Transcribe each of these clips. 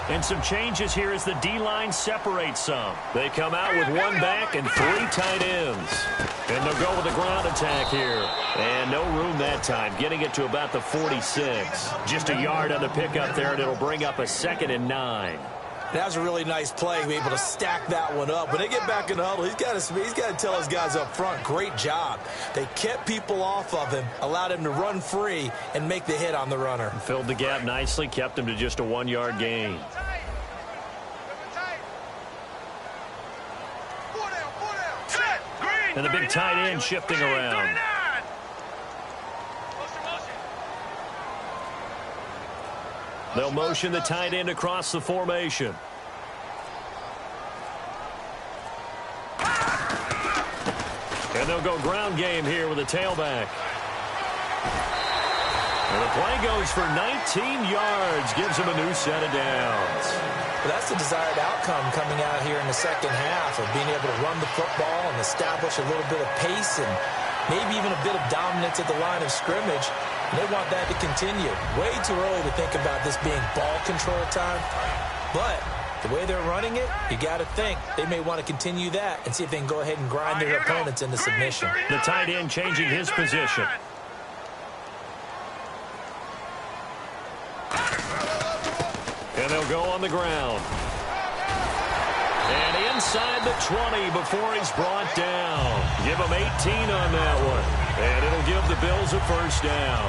And some changes here as the D-line separates some. They come out with one back and 3 tight ends. And they'll go with a ground attack here. And no room that time, getting it to about the 46. Just a yard on the pickup there, and it'll bring up a 2nd and 9. That was a really nice play, be able to stack that one up. When they get back in the huddle, he's got to tell his guys up front, great job. They kept people off of him, allowed him to run free and make the hit on the runner. Filled the gap nicely, kept him to just a 1-yard gain. And the big tight end shifting around. They'll motion the tight end across the formation. And they'll go ground game here with a tailback. And the play goes for 19 yards, gives him a new set of downs. Well, that's the desired outcome coming out here in the second half of being able to run the football and establish a little bit of pace and maybe even a bit of dominance at the line of scrimmage. And they want that to continue. Way too early to think about this being ball control time. But the way they're running it, you got to think they may want to continue that and see if they can go ahead and grind their opponents into submission. The tight end changing his position. And they'll go on the ground. And inside the 20 before he's brought down. Give him 18 on that one. And it'll give the Bills a first down.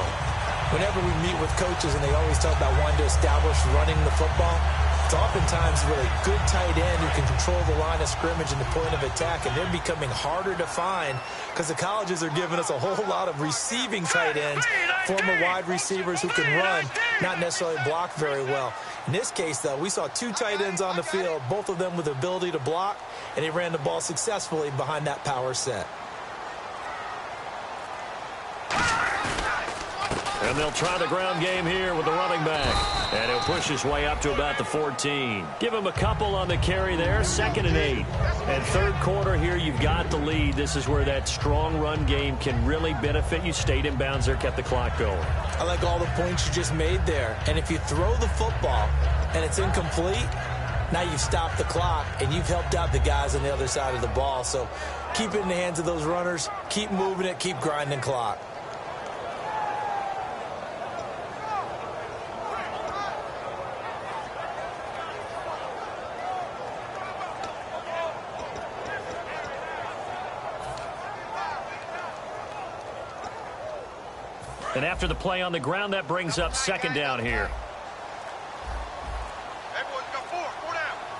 Whenever we meet with coaches and they always talk about wanting to establish running the football, it's oftentimes with a good tight end who can control the line of scrimmage and the point of attack, and they're becoming harder to find because the colleges are giving us a whole lot of receiving tight ends, former wide receivers who can run, not necessarily block very well. In this case, though, we saw 2 tight ends on the field, both of them with the ability to block, and they ran the ball successfully behind that power set. And they'll try the ground game here with the running back. And he'll push his way up to about the 14. Give him a couple on the carry there. 2nd and 8. And third quarter here, you've got the lead. This is where that strong run game can really benefit you. Stayed in bounds there, kept the clock going. I like all the points you just made there. And if you throw the football and it's incomplete, now you've stopped the clock and you've helped out the guys on the other side of the ball. So keep it in the hands of those runners. Keep moving it. Keep grinding clock. And after the play on the ground, that brings up 2nd down here.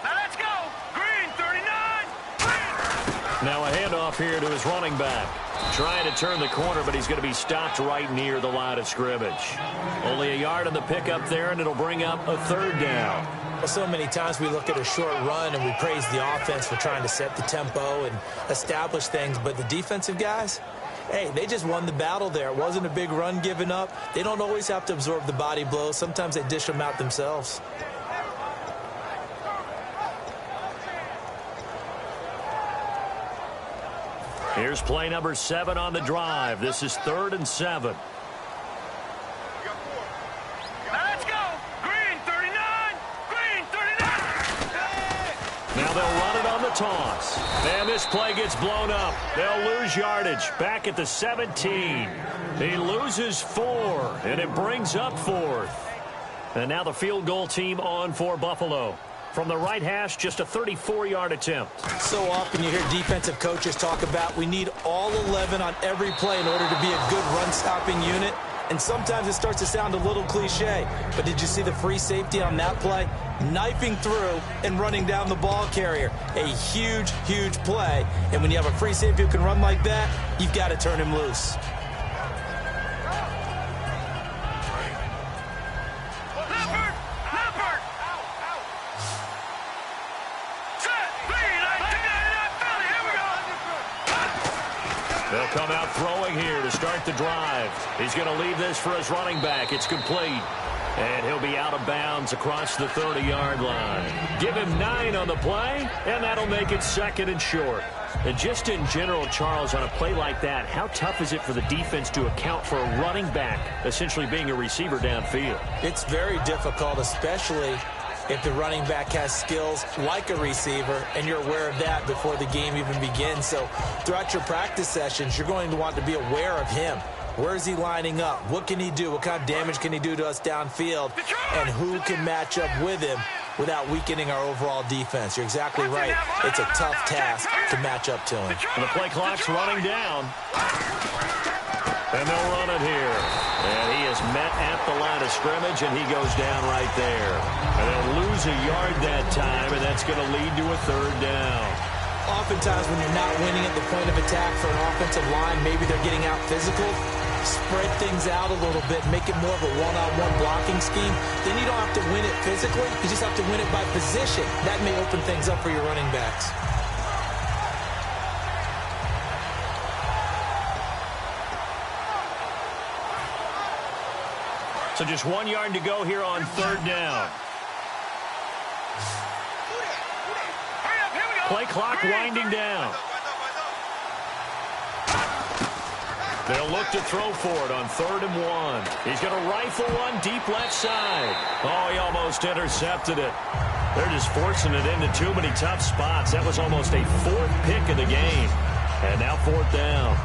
Now let's go. Green, 39. Now a handoff here to his running back. Trying to turn the corner, but he's going to be stopped right near the line of scrimmage. Only a yard on the pickup there, and it'll bring up a 3rd down. Well, so many times we look at a short run and we praise the offense for trying to set the tempo and establish things, but the defensive guys, hey, they just won the battle there. It wasn't a big run given up. They don't always have to absorb the body blows. Sometimes they dish them out themselves. Here's play number 7 on the drive. This is 3rd and 7. Now let's go. Green, 39. Green, 39. Now they'll run it on the toss. And this play gets blown up. They'll lose yardage back at the 17. He loses 4, and it brings up 4th. And now the field goal team on for Buffalo. From the right hash, just a 34-yard attempt. So often you hear defensive coaches talk about we need all 11 on every play in order to be a good run-stopping unit. And sometimes it starts to sound a little cliche. But did you see the free safety on that play? Knifing through and running down the ball carrier. A huge, huge play. And when you have a free safety who can run like that, you've got to turn him loose. They'll come out throwing here to start the drive. He's going to leave this for his running back. It's complete. And he'll be out of bounds across the 30-yard line. Give him 9 on the play, and that'll make it 2nd and short. And just in general, Charles, on a play like that, how tough is it for the defense to account for a running back essentially being a receiver downfield? It's very difficult, especially if the running back has skills like a receiver, and you're aware of that before the game even begins. So throughout your practice sessions, you're going to want to be aware of him. Where is he lining up? What can he do? What kind of damage can he do to us downfield? And who can match up with him without weakening our overall defense? You're exactly right. It's a tough task to match up to him. And the play clock's running down. And they'll run it here. And he is met at the line of scrimmage, and he goes down right there. And they'll lose a yard that time, and that's going to lead to a third down. Oftentimes when you're not winning at the point of attack for an offensive line, maybe they're getting out physical, spread things out a little bit, make it more of a one-on-one blocking scheme. Then you don't have to win it physically. You just have to win it by position. That may open things up for your running backs. So just 1 yard to go here on third down. Play clock winding down. They'll look to throw for it on 3rd and 1. He's going to rifle one deep left side. Oh, he almost intercepted it. They're just forcing it into too many tough spots. That was almost a 4th pick of the game. And now 4th down.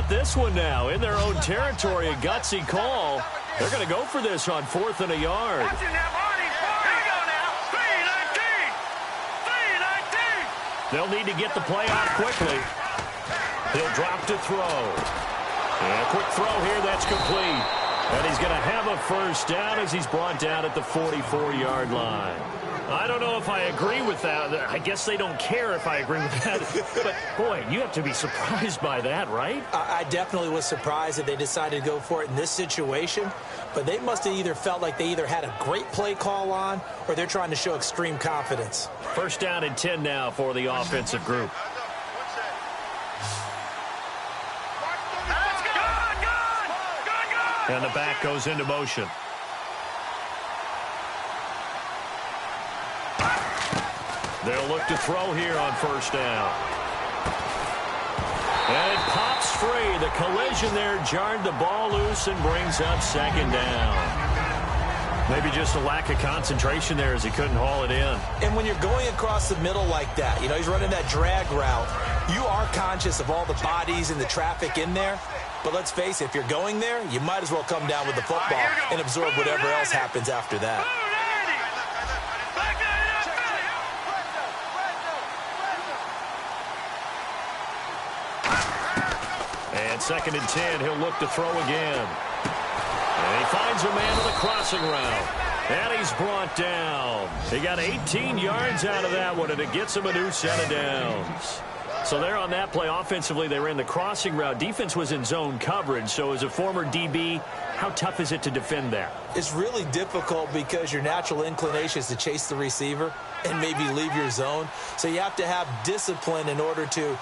This one now in their own territory, a gutsy call. They're going to go for this on 4th and a yard. Here we go now. 3-19. They'll need to get the play off quickly. He'll drop to throw. And a quick throw here, that's complete. And he's going to have a first down as he's brought down at the 44-yard line. I don't know if I agree with that. I guess they don't care if I agree with that. But, boy, you have to be surprised by that, right? I definitely was surprised that they decided to go for it in this situation. But they must have either felt like they either had a great play call on or they're trying to show extreme confidence. First down and 10 now for the offensive group. And the back goes into motion. They'll look to throw here on first down. And it pops free. The collision there jarred the ball loose and brings up 2nd down. Maybe just a lack of concentration there as he couldn't haul it in. And when you're going across the middle like that, he's running that drag route, you are conscious of all the bodies and the traffic in there. But let's face it, if you're going there, you might as well come down with the football and absorb whatever else happens after that. And 2nd and 10, he'll look to throw again. And he finds a man on the crossing route. And he's brought down. He got 18 yards out of that one, and it gets him a new set of downs. So there on that play, offensively, they ran the crossing route. Defense was in zone coverage. So as a former DB, how tough is it to defend there? It's really difficult because your natural inclination is to chase the receiver and maybe leave your zone. So you have to have discipline in order to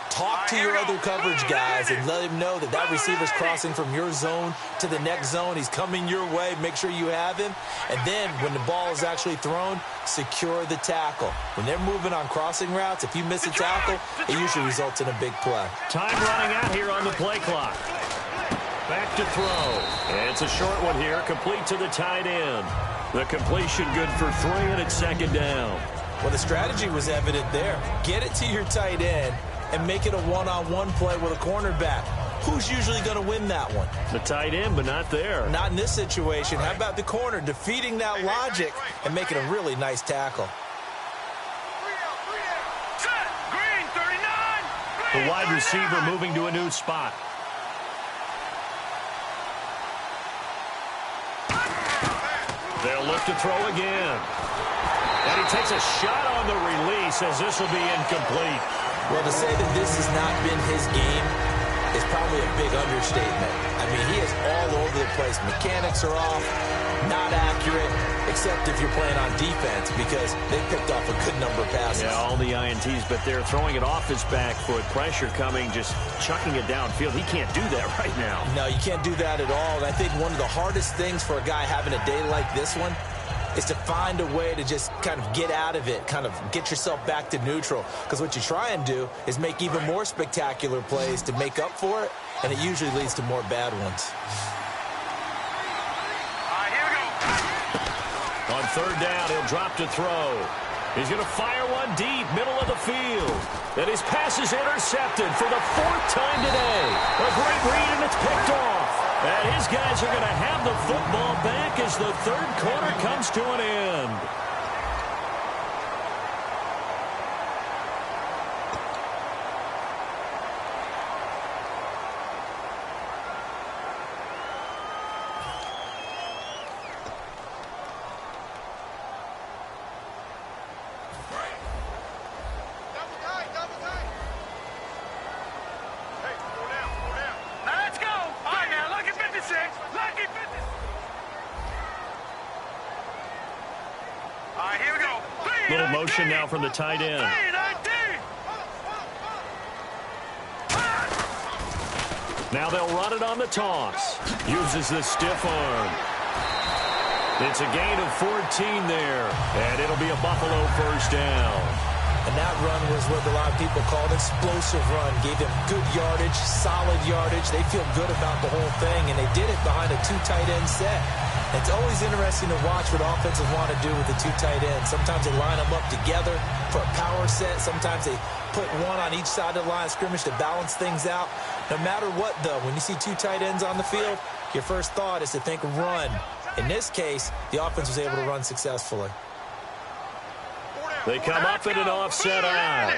talk to your other coverage guys and let him know that that receiver's crossing from your zone to the next zone. He's coming your way. Make sure you have him. And then when the ball is actually thrown, secure the tackle. When they're moving on crossing routes, if you miss a tackle, it usually results in a big play. Time running out here on the play clock. Back to throw. And it's a short one here, complete to the tight end. The completion good for 3, and it's 2nd down. Well, the strategy was evident there. Get it to your tight end and make it a one-on-one play with a cornerback. Who's usually going to win that one? The tight end, but not there. Not in this situation. How about the corner defeating that logic and making a really nice tackle? Green 39. The wide receiver moving to a new spot. They'll look to throw again. And he takes a shot on the release as this will be incomplete. Well, to say that this has not been his game is probably a big understatement. I mean, he is all over the place. Mechanics are off. Not accurate, except if you're playing on defense, because they picked off a good number of passes. Yeah, all the INTs, but they're throwing it off his back foot. Pressure coming, just chucking it downfield. He can't do that right now. No, you can't do that at all. And I think one of the hardest things for a guy having a day like this one is to find a way to just kind of get out of it, kind of get yourself back to neutral. Because what you try and do is make even more spectacular plays to make up for it, and it usually leads to more bad ones. All right, here we go. On third down, he'll drop to throw. He's going to fire one deep, middle of the field. And his pass is intercepted for the 4th time today. A great read, and it's picked off. And his guys are going to have the football back as the 3rd quarter comes to an end. Little motion now from the tight end. Now they'll run it on the toss. Uses the stiff arm. It's a gain of 14 there, and it'll be a Buffalo 1st down. And that run was what a lot of people called explosive run. Gave them good yardage, solid yardage. They feel good about the whole thing, and they did it behind a 2 tight end set. It's always interesting to watch what offenses want to do with the 2 tight ends. Sometimes they line them up together for a power set. Sometimes they put one on each side of the line of scrimmage to balance things out. No matter what, though, when you see 2 tight ends on the field, your first thought is to think run. In this case, the offense was able to run successfully. They come up in an offset eye.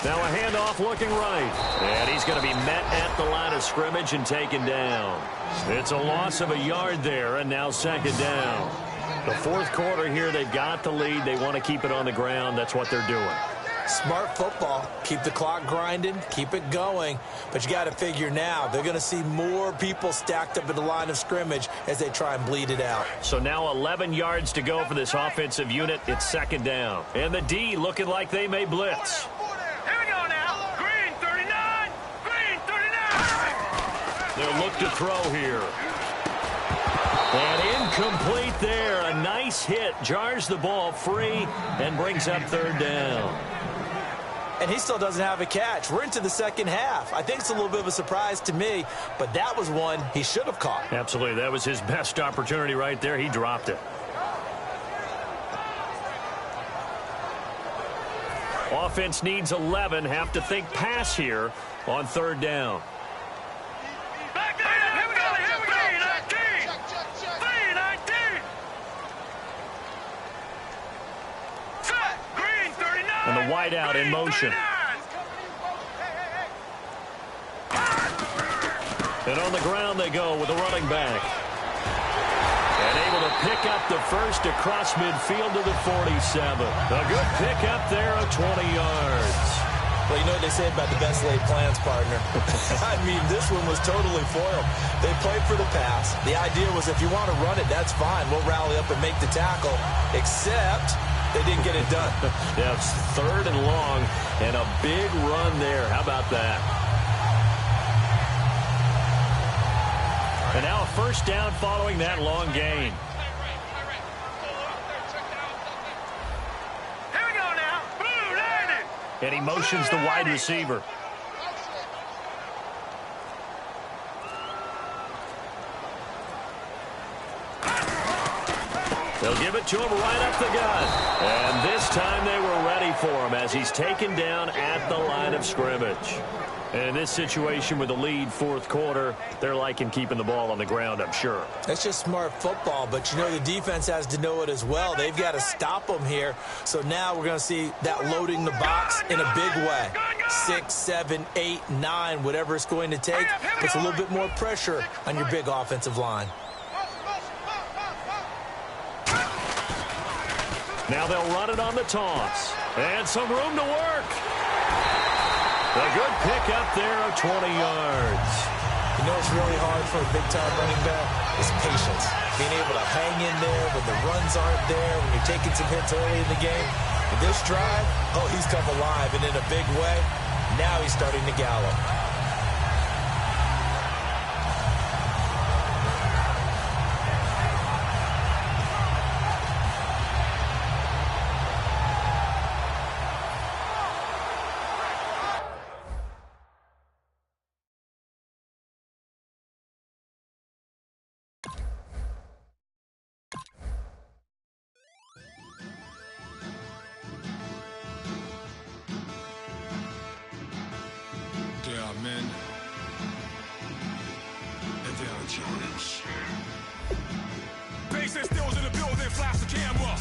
Now a handoff looking right. And he's going to be met at the line of scrimmage and taken down. It's a loss of a yard there, and now 2nd down. The 4th quarter here, they've got the lead. They want to keep it on the ground. That's what they're doing. Smart football. Keep the clock grinding. Keep it going. But you got to figure now, they're going to see more people stacked up at the line of scrimmage as they try and bleed it out. So now 11 yards to go for this offensive unit. It's 2nd down. And the D looking like they may blitz. They'll look to throw here. And incomplete there. A nice hit. Jars the ball free and brings up 3rd down. And he still doesn't have a catch. We're into the 2nd half. I think it's a little bit of a surprise to me, but that was one he should have caught. Absolutely. That was his best opportunity right there. He dropped it. Offense needs 11. Have to think pass here on 3rd down. And the wideout in motion. And on the ground they go with the running back. And able to pick up the first across midfield to the 47. A good pickup there of 20 yards. Well, you know what they say about the best laid plans, partner. I mean, this one was totally foiled. They played for the pass. The idea was if you want to run it, that's fine. We'll rally up and make the tackle. Except they didn't get it done. Yeah, it's 3rd and long, and a big run there. How about that? And now a 1st down following that long gain. Here we go now. Blue, landing. And he motions the wide receiver. They'll give it to him right up the gut. And this time they were ready for him as he's taken down at the line of scrimmage. And in this situation with the lead 4th quarter, they're liking keeping the ball on the ground, I'm sure. It's just smart football, but you know the defense has to know it as well. They've got to stop them here. So now we're going to see that loading the box in a big way. 6, 7, 8, 9, whatever it's going to take, puts a little bit more pressure on your big offensive line. Now they'll run it on the toss. And some room to work. A good pick up there of 20 yards. You know what's really hard for a big-time running back is patience. Being able to hang in there when the runs aren't there, when you're taking some hits early in the game. And this drive, oh, he's come alive and in a big way. Now he's starting to gallop. Men, and they are challenge. Bass and stills in the building, flash the camera.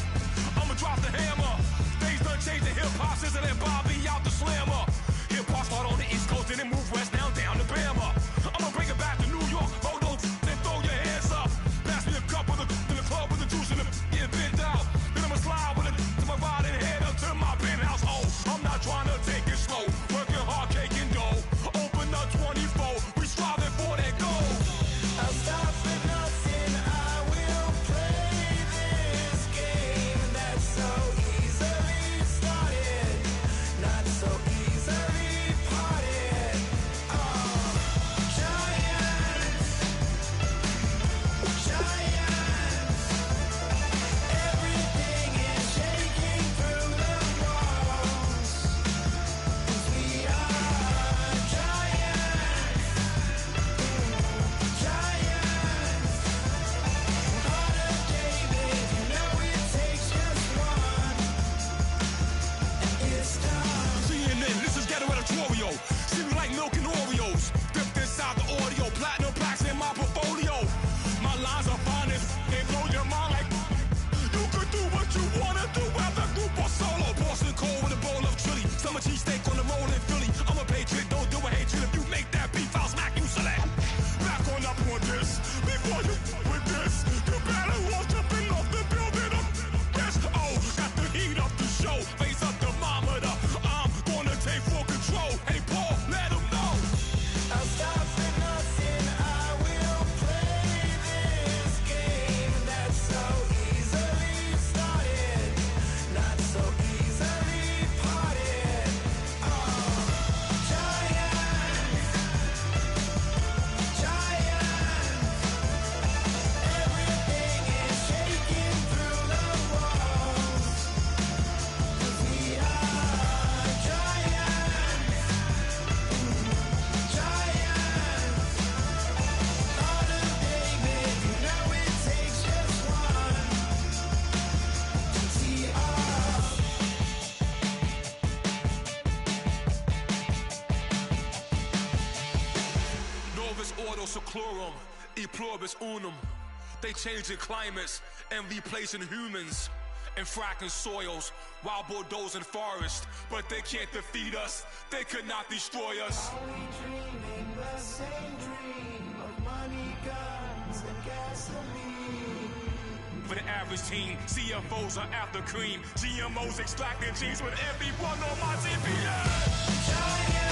I'ma drop the hammer. Things done changed, the hip-hop sizzle and Bobby out the slammer. Hip-hop start on the East Coast and then move west, now down to Bama. I'ma bring it back to New York, hold on, then throw your hands up. Pass me a cup of the in the club with the juice in the get bent out. Then I'ma slide with it to my ride and head up to my penthouse. Oh, I'm not trying to take it slow, working hard, cake and dough. 24, we striving for that goal. I'll stop for nothing, I will play this game that's so easily started, not so easily parted. Giants, everything is shaking through the walls, 'cause we are giants. See me like milk and Oreos, dipped inside the audio, platinum plaques in my portfolio. My lines are finest, they blow your mind like you could do what you wanna do, whether group or solo. Boston cold with a bowl of chili, summer cheesesteak on the roll in Philly. I'm a patriot, don't do a hatred. If you make that beef, I'll smack you select. Back on up on this, before you with this, you better walk jumping off the building up. Yes, oh, got the heat up the show, face up the thermometer. I'm gonna take full control. Hey, Paul, let him know. I'll stop for nothing, I will play this game that's so easily started, not so easily parted. Giants, everything is shaking through the walls, 'cause we are giants. Heart of David, you know it takes just one to tee up. Novus Ordo Seclorum, E Pluribus Unum. They changing climates and replacing humans and fracking soils while bulldozing forests. But they can't defeat us, they could not destroy us. Are we dreaming the same dream of money, guns, and gasoline? For the average team, CFOs are after cream. GMOs extracting genes with everyone on my TPS. Giants.